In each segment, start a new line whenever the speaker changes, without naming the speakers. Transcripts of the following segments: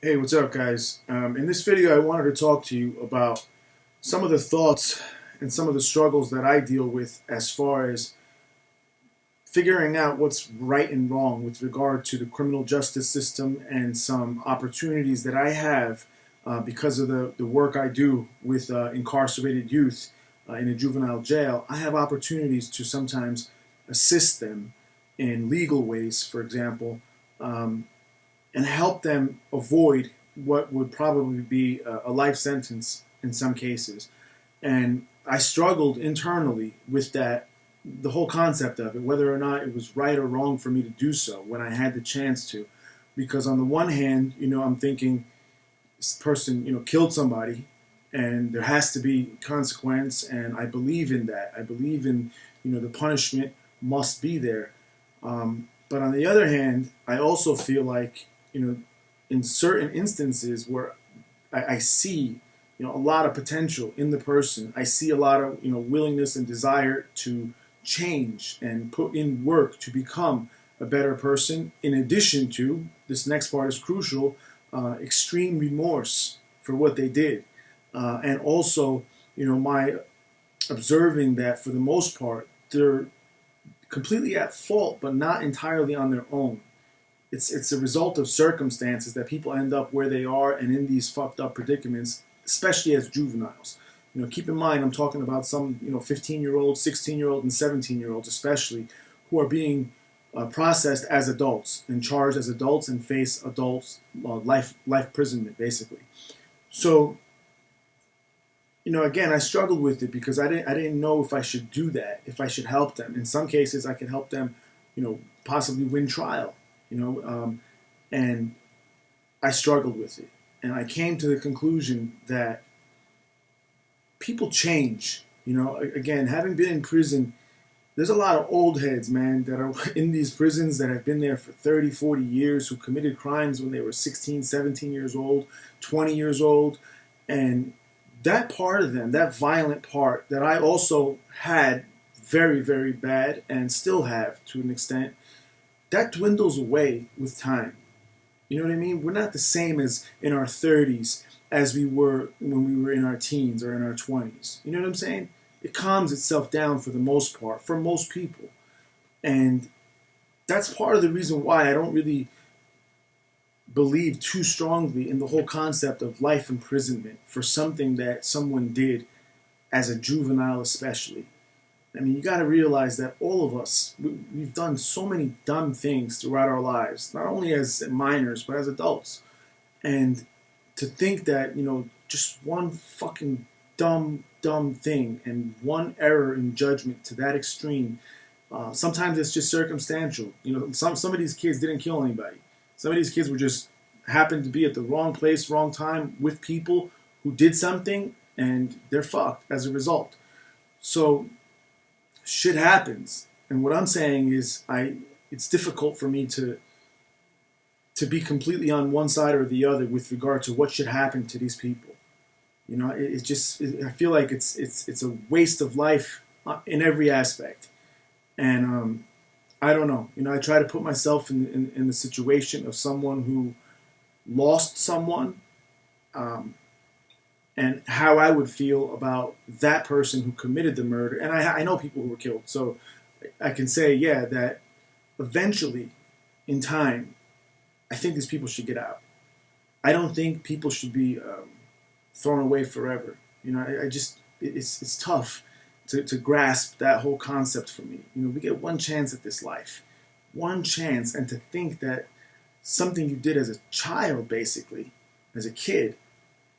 Hey, what's up, guys? In this video, I wanted to talk to you about some of the thoughts and some of the struggles that I deal with as far as figuring out what's right and wrong with regard to the criminal justice system and some opportunities that I have because of the work I do with incarcerated youth in a juvenile jail. I have opportunities to sometimes assist them in legal ways, for example, and help them avoid what would probably be a life sentence in some cases. And I struggled internally with that, the whole concept of it, whether or not it was right or wrong for me to do so when I had the chance to. Because on the one hand, I'm thinking this person, killed somebody and there has to be consequence, and I believe in that. I believe in, the punishment must be there. But on the other hand, I also feel like, in certain instances where I see, a lot of potential in the person, I see a lot of, willingness and desire to change and put in work to become a better person. In addition to, this next part is crucial, extreme remorse for what they did. And also, my observing that for the most part, they're completely at fault, but not entirely on their own. It's a result of circumstances that people end up where they are and in these fucked up predicaments, especially as juveniles. Keep in mind, I'm talking about some 15-year-olds, 16-year-olds, and 17-year-olds, especially, who are being processed as adults and charged as adults and face adults life imprisonment, basically. So, again, I struggled with it because I didn't know if I should do that, if I should help them. In some cases, I could help them, possibly win trial. And I struggled with it. And I came to the conclusion that people change. Again, having been in prison, there's a lot of old heads, man, that are in these prisons that have been there for 30, 40 years, who committed crimes when they were 16, 17 years old, 20 years old. And that part of them, that violent part that I also had very, very bad and still have to an extent, that dwindles away with time. You know what I mean? We're not the same as in our 30s as we were when we were in our teens or in our 20s. You know what I'm saying? It calms itself down for the most part, for most people. And that's part of the reason why I don't really believe too strongly in the whole concept of life imprisonment for something that someone did as a juvenile, especially. I mean, you got to realize that all of us, we've done so many dumb things throughout our lives, not only as minors, but as adults. And to think that, just one fucking dumb thing and one error in judgment to that extreme, sometimes it's just circumstantial. Some of these kids didn't kill anybody. Some of these kids were just happened to be at the wrong place, wrong time with people who did something, and they're fucked as a result. So shit happens, and what I'm saying is, it's difficult for me to be completely on one side or the other with regard to what should happen to these people. I feel like it's a waste of life in every aspect, and I don't know. I try to put myself in the situation of someone who lost someone, and how I would feel about that person who committed the murder. And I know people who were killed, so I can say, yeah, that eventually, in time, I think these people should get out. I don't think people should be thrown away forever. It's tough to grasp that whole concept for me. We get one chance at this life, one chance, and to think that something you did as a child, basically, as a kid,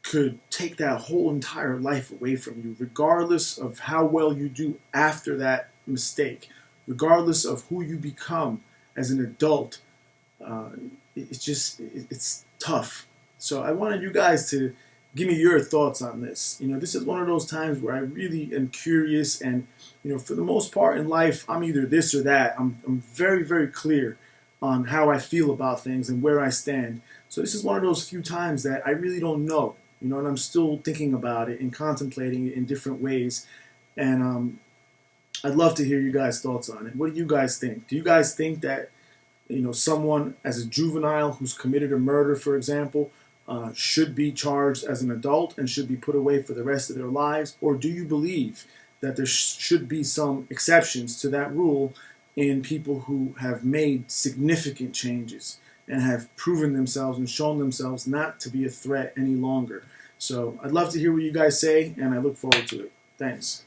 could take that whole entire life away from you, regardless of how well you do after that mistake, regardless of who you become as an adult. It's tough. So I wanted you guys to give me your thoughts on this. This is one of those times where I really am curious, and for the most part in life, I'm either this or that. I'm very, very clear on how I feel about things and where I stand. So this is one of those few times that I really don't know. And I'm still thinking about it and contemplating it in different ways. And I'd love to hear you guys' thoughts on it. What do you guys think? Do you guys think that, someone as a juvenile who's committed a murder, for example, should be charged as an adult and should be put away for the rest of their lives? Or do you believe that there should be some exceptions to that rule in people who have made significant changes and have proven themselves and shown themselves not to be a threat any longer? So I'd love to hear what you guys say, and I look forward to it. Thanks.